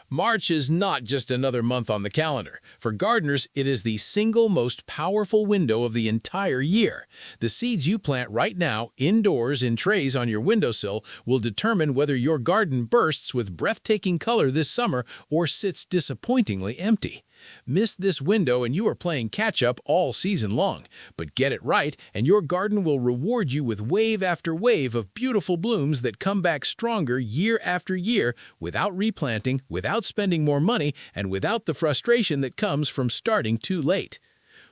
March is not just another month on the calendar. For gardeners, it is the single most powerful window of the entire year. The seeds you plant right now, indoors in trays on your windowsill, will determine whether your garden bursts with breathtaking color this summer or sits disappointingly empty. Miss this window and you are playing catch-up all season long. But get it right, and your garden will reward you with wave after wave of beautiful blooms that come back stronger year after year without replanting, without spending more money, and without the frustration that comes from starting too late.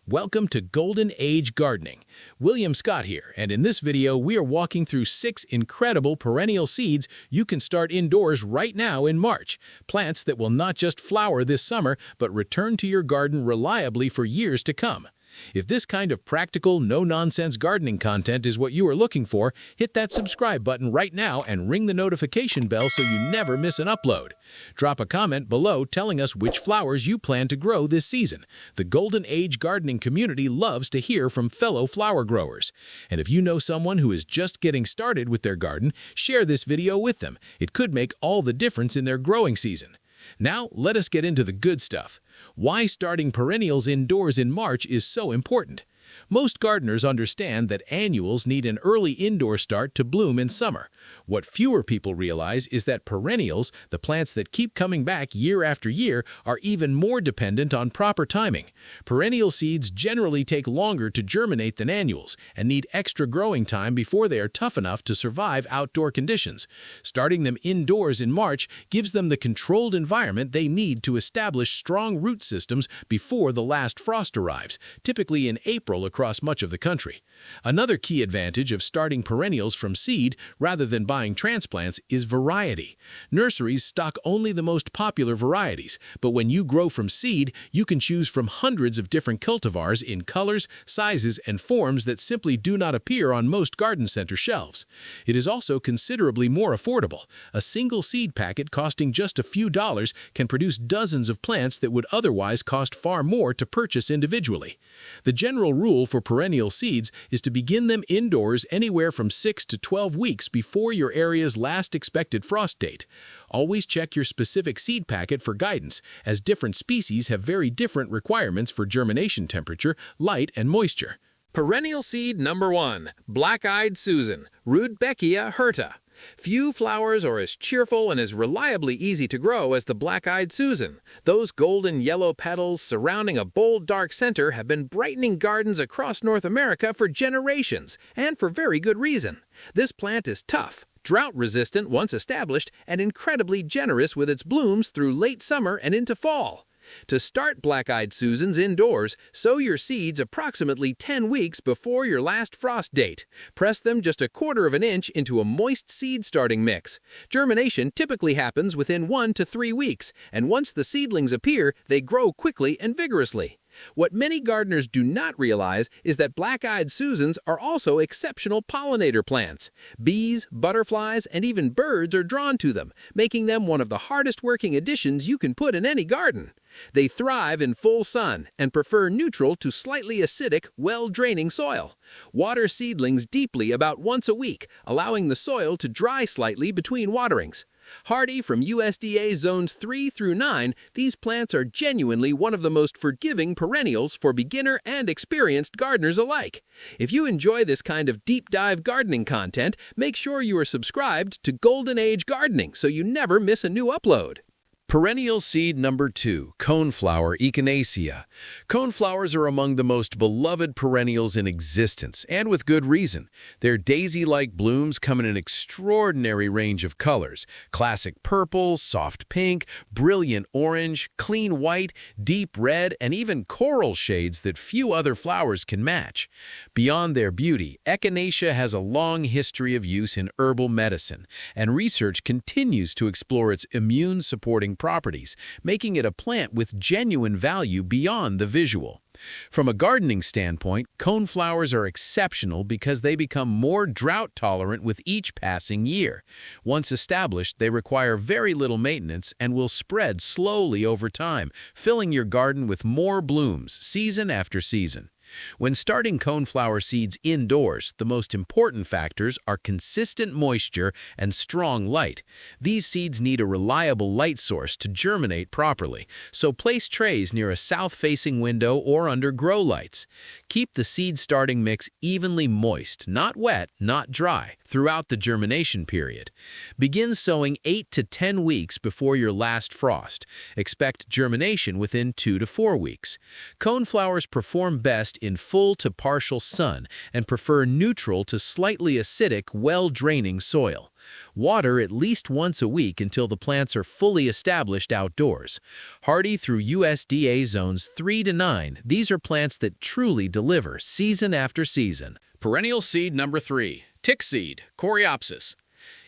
Welcome to Golden Age Gardening. William Scott here, and in this video we are walking through 6 incredible perennial seeds you can start indoors right now in March. Plants that will not just flower this summer, but return to your garden reliably for years to come. If this kind of practical, no-nonsense gardening content is what you are looking for, hit that subscribe button right now and ring the notification bell so you never miss an upload. Drop a comment below telling us which flowers you plan to grow this season. The Golden Age gardening community loves to hear from fellow flower growers. And if you know someone who is just getting started with their garden, share this video with them. It could make all the difference in their growing season. Now, let us get into the good stuff. Why starting perennials indoors in March is so important. Most gardeners understand that annuals need an early indoor start to bloom in summer. What fewer people realize is that perennials, the plants that keep coming back year after year, are even more dependent on proper timing. Perennial seeds generally take longer to germinate than annuals and need extra growing time before they are tough enough to survive outdoor conditions. Starting them indoors in March gives them the controlled environment they need to establish strong root systems before the last frost arrives, typically in April across much of the country. Another key advantage of starting perennials from seed rather than buying transplants is variety. Nurseries stock only the most popular varieties, but when you grow from seed, you can choose from hundreds of different cultivars in colors, sizes, and forms that simply do not appear on most garden center shelves. It is also considerably more affordable. A single seed packet costing just a few dollars can produce dozens of plants that would otherwise cost far more to purchase individually. The general rule for perennial seeds is to begin them indoors anywhere from 6 to 12 weeks before your area's last expected frost date. Always check your specific seed packet for guidance, as different species have very different requirements for germination temperature, light, and moisture. Perennial seed number 1, Blackeyed Susan, Rudbeckia hirta. Few flowers are as cheerful and as reliably easy to grow as the Blackeyed Susan. Those golden yellow petals surrounding a bold dark center have been brightening gardens across North America for generations, and for very good reason. This plant is tough, drought-resistant once established, and incredibly generous with its blooms through late summer and into fall. To start Blackeyed Susans indoors, sow your seeds approximately 10 weeks before your last frost date. Press them just 1/4 of an inch into a moist seed starting mix. Germination typically happens within 1 to 3 weeks, and once the seedlings appear, they grow quickly and vigorously. What many gardeners do not realize is that Blackeyed Susans are also exceptional pollinator plants. Bees, butterflies, and even birds are drawn to them, making them one of the hardest working additions you can put in any garden. They thrive in full sun and prefer neutral to slightly acidic, well-draining soil. Water seedlings deeply about once a week, allowing the soil to dry slightly between waterings. Hardy from USDA zones 3 through 9, these plants are genuinely one of the most forgiving perennials for beginner and experienced gardeners alike. If you enjoy this kind of deep dive gardening content, make sure you are subscribed to Golden Age Gardening so you never miss a new upload. Perennial seed number 2, Coneflower Echinacea. Coneflowers are among the most beloved perennials in existence, and with good reason. Their daisy-like blooms come in an extraordinary range of colors: classic purple, soft pink, brilliant orange, clean white, deep red, and even coral shades that few other flowers can match. Beyond their beauty, Echinacea has a long history of use in herbal medicine, and research continues to explore its immune-supporting properties, making it a plant with genuine value beyond the visual. From a gardening standpoint, coneflowers are exceptional because they become more drought-tolerant with each passing year. Once established, they require very little maintenance and will spread slowly over time, filling your garden with more blooms season after season. When starting coneflower seeds indoors, the most important factors are consistent moisture and strong light. These seeds need a reliable light source to germinate properly, so place trays near a south-facing window or under grow lights. Keep the seed starting mix evenly moist, not wet, not dry, throughout the germination period. Begin sowing 8 to 10 weeks before your last frost. Expect germination within 2 to 4 weeks. Coneflowers perform best in full to partial sun and prefer neutral to slightly acidic, well-draining soil. Water at least once a week until the plants are fully established outdoors. Hardy through USDA zones 3 to 9, these are plants that truly deliver season after season. Perennial seed number 3, Tickseed, Coreopsis.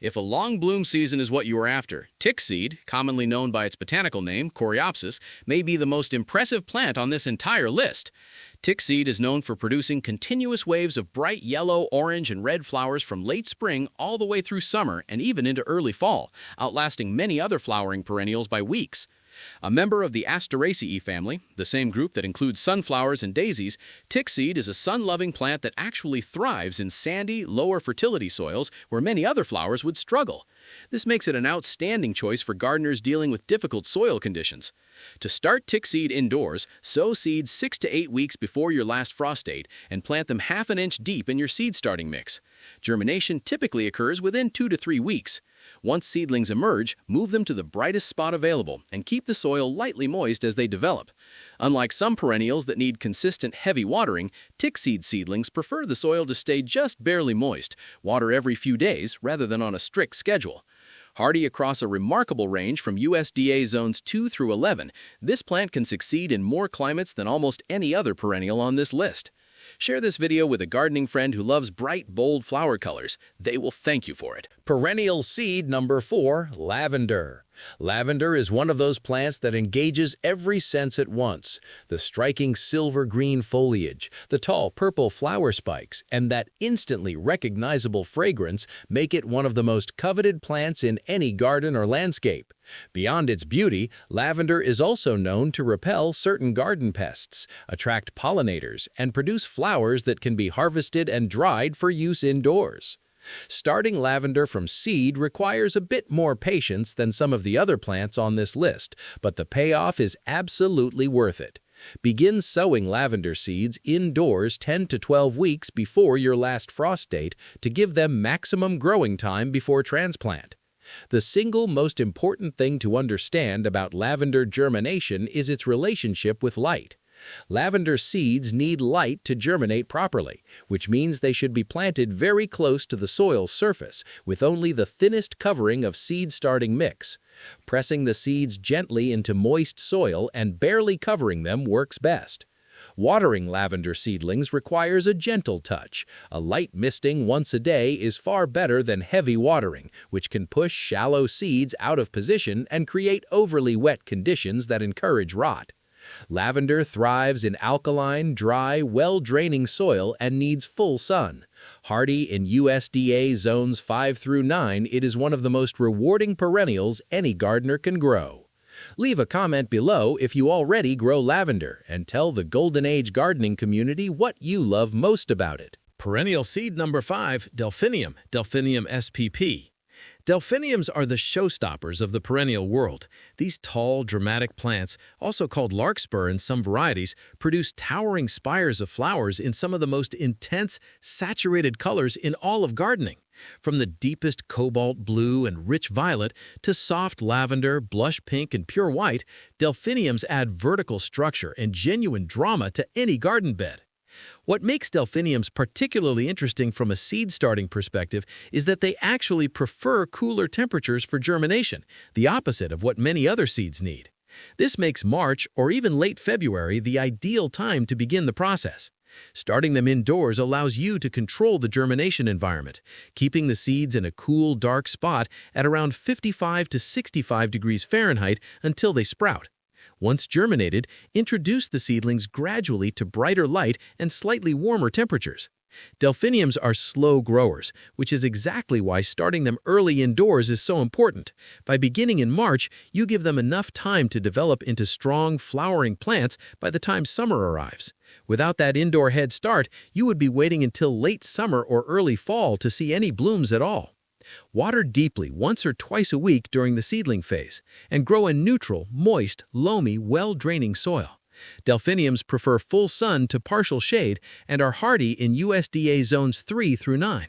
If a long bloom season is what you are after, Tickseed, commonly known by its botanical name, Coreopsis, may be the most impressive plant on this entire list. Tickseed is known for producing continuous waves of bright yellow, orange, and red flowers from late spring all the way through summer and even into early fall, outlasting many other flowering perennials by weeks. A member of the Asteraceae family, the same group that includes sunflowers and daisies, Tickseed is a sun-loving plant that actually thrives in sandy, lower fertility soils where many other flowers would struggle. This makes it an outstanding choice for gardeners dealing with difficult soil conditions. To start Tickseed indoors, sow seeds 6 to 8 weeks before your last frost date and plant them ½ an inch deep in your seed starting mix. Germination typically occurs within 2 to 3 weeks. Once seedlings emerge, move them to the brightest spot available and keep the soil lightly moist as they develop. Unlike some perennials that need consistent heavy watering, Tickseed seedlings prefer the soil to stay just barely moist, water every few days rather than on a strict schedule. Hardy across a remarkable range from USDA zones 2 through 11, this plant can succeed in more climates than almost any other perennial on this list. Share this video with a gardening friend who loves bright, bold flower colors. They will thank you for it. Perennial seed number 4, Lavender. Lavender is one of those plants that engages every sense at once. The striking silver-green foliage, the tall purple flower spikes, and that instantly recognizable fragrance make it one of the most coveted plants in any garden or landscape. Beyond its beauty, lavender is also known to repel certain garden pests, attract pollinators, and produce flowers that can be harvested and dried for use indoors. Starting lavender from seed requires a bit more patience than some of the other plants on this list, but the payoff is absolutely worth it. Begin sowing lavender seeds indoors 10 to 12 weeks before your last frost date to give them maximum growing time before transplant. The single most important thing to understand about lavender germination is its relationship with light. Lavender seeds need light to germinate properly, which means they should be planted very close to the soil's surface, with only the thinnest covering of seed starting mix. Pressing the seeds gently into moist soil and barely covering them works best. Watering lavender seedlings requires a gentle touch. A light misting once a day is far better than heavy watering, which can push shallow seeds out of position and create overly wet conditions that encourage rot. Lavender thrives in alkaline, dry, well-draining soil and needs full sun. Hardy in USDA zones 5 through 9, it is one of the most rewarding perennials any gardener can grow. Leave a comment below if you already grow lavender and tell the Golden Age gardening community what you love most about it. Perennial seed number 5, Delphinium, Delphinium spp. Delphiniums are the showstoppers of the perennial world. These tall, dramatic plants, also called larkspur in some varieties, produce towering spires of flowers in some of the most intense, saturated colors in all of gardening. From the deepest cobalt blue and rich violet to soft lavender, blush pink, and pure white, delphiniums add vertical structure and genuine drama to any garden bed. What makes delphiniums particularly interesting from a seed starting perspective is that they actually prefer cooler temperatures for germination, the opposite of what many other seeds need. This makes March or even late February the ideal time to begin the process. Starting them indoors allows you to control the germination environment, keeping the seeds in a cool, dark spot at around 55 to 65 degrees Fahrenheit until they sprout. Once germinated, introduce the seedlings gradually to brighter light and slightly warmer temperatures. Delphiniums are slow growers, which is exactly why starting them early indoors is so important. By beginning in March, you give them enough time to develop into strong, flowering plants by the time summer arrives. Without that indoor head start, you would be waiting until late summer or early fall to see any blooms at all. Water deeply once or twice a week during the seedling phase, and grow in neutral, moist, loamy, well-draining soil. Delphiniums prefer full sun to partial shade and are hardy in USDA zones 3 through 9.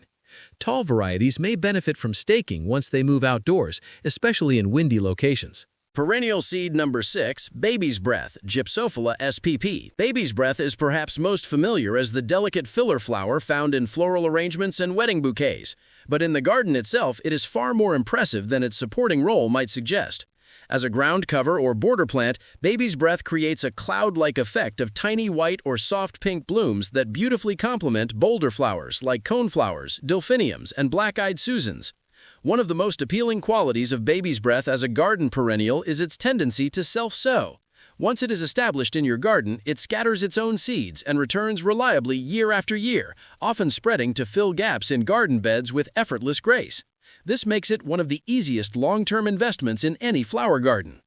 Tall varieties may benefit from staking once they move outdoors, especially in windy locations. Perennial seed number 6, Baby's Breath, Gypsophila spp. Baby's Breath is perhaps most familiar as the delicate filler flower found in floral arrangements and wedding bouquets, but in the garden itself it is far more impressive than its supporting role might suggest. As a ground cover or border plant, Baby's Breath creates a cloud-like effect of tiny white or soft pink blooms that beautifully complement bolder flowers like coneflowers, delphiniums, and black-eyed Susans. One of the most appealing qualities of Baby's Breath as a garden perennial is its tendency to self-sow. Once it is established in your garden, it scatters its own seeds and returns reliably year after year, often spreading to fill gaps in garden beds with effortless grace. This makes it one of the easiest long-term investments in any flower garden.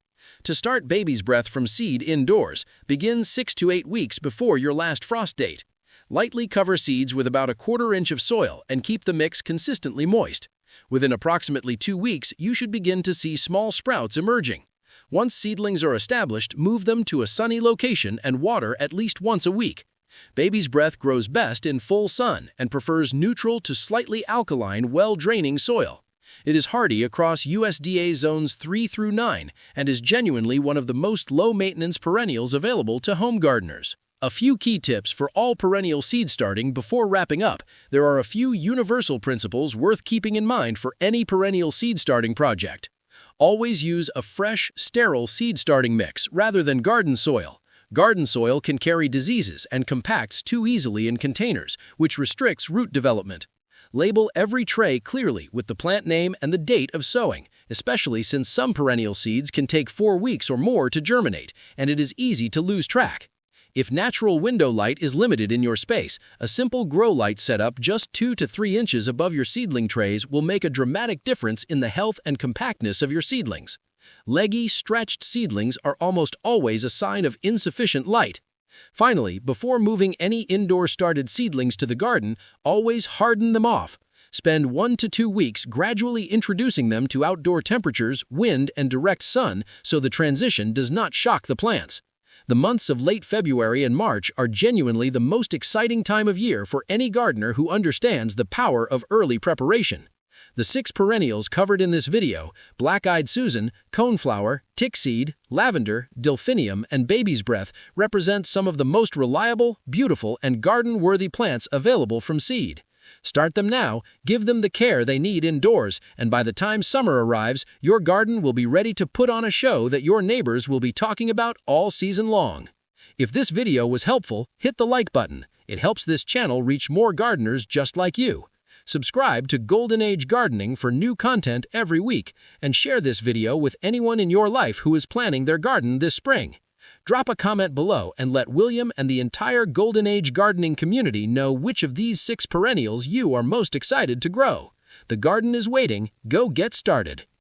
To start Baby's Breath from seed indoors, begin 6 to 8 weeks before your last frost date. Lightly cover seeds with about a quarter-inch of soil and keep the mix consistently moist. Within approximately 2 weeks, you should begin to see small sprouts emerging. Once seedlings are established, move them to a sunny location and water at least once a week. Baby's Breath grows best in full sun and prefers neutral to slightly alkaline, well-draining soil. It is hardy across USDA zones 3 through 9 and is genuinely one of the most low-maintenance perennials available to home gardeners. A few key tips for all perennial seed starting before wrapping up. There are a few universal principles worth keeping in mind for any perennial seed starting project. Always use a fresh, sterile seed starting mix rather than garden soil. Garden soil can carry diseases and compacts too easily in containers, which restricts root development. Label every tray clearly with the plant name and the date of sowing, especially since some perennial seeds can take 4 weeks or more to germinate, and it is easy to lose track. If natural window light is limited in your space, a simple grow light setup just 2 to 3 inches above your seedling trays will make a dramatic difference in the health and compactness of your seedlings. Leggy, stretched seedlings are almost always a sign of insufficient light. Finally, before moving any indoor-started seedlings to the garden, always harden them off. Spend 1 to 2 weeks gradually introducing them to outdoor temperatures, wind, and direct sun so the transition does not shock the plants. The months of late February and March are genuinely the most exciting time of year for any gardener who understands the power of early preparation. The 6 perennials covered in this video, Black-eyed Susan, Coneflower, Tickseed, Lavender, Delphinium, and Baby's Breath, represent some of the most reliable, beautiful, and garden-worthy plants available from seed. Start them now, give them the care they need indoors, and by the time summer arrives, your garden will be ready to put on a show that your neighbors will be talking about all season long. If this video was helpful, hit the like button. It helps this channel reach more gardeners just like you. Subscribe to Golden Age Gardening for new content every week, and share this video with anyone in your life who is planning their garden this spring. Drop a comment below and let William and the entire Golden Age gardening community know which of these 6 perennials you are most excited to grow. The garden is waiting. Go get started.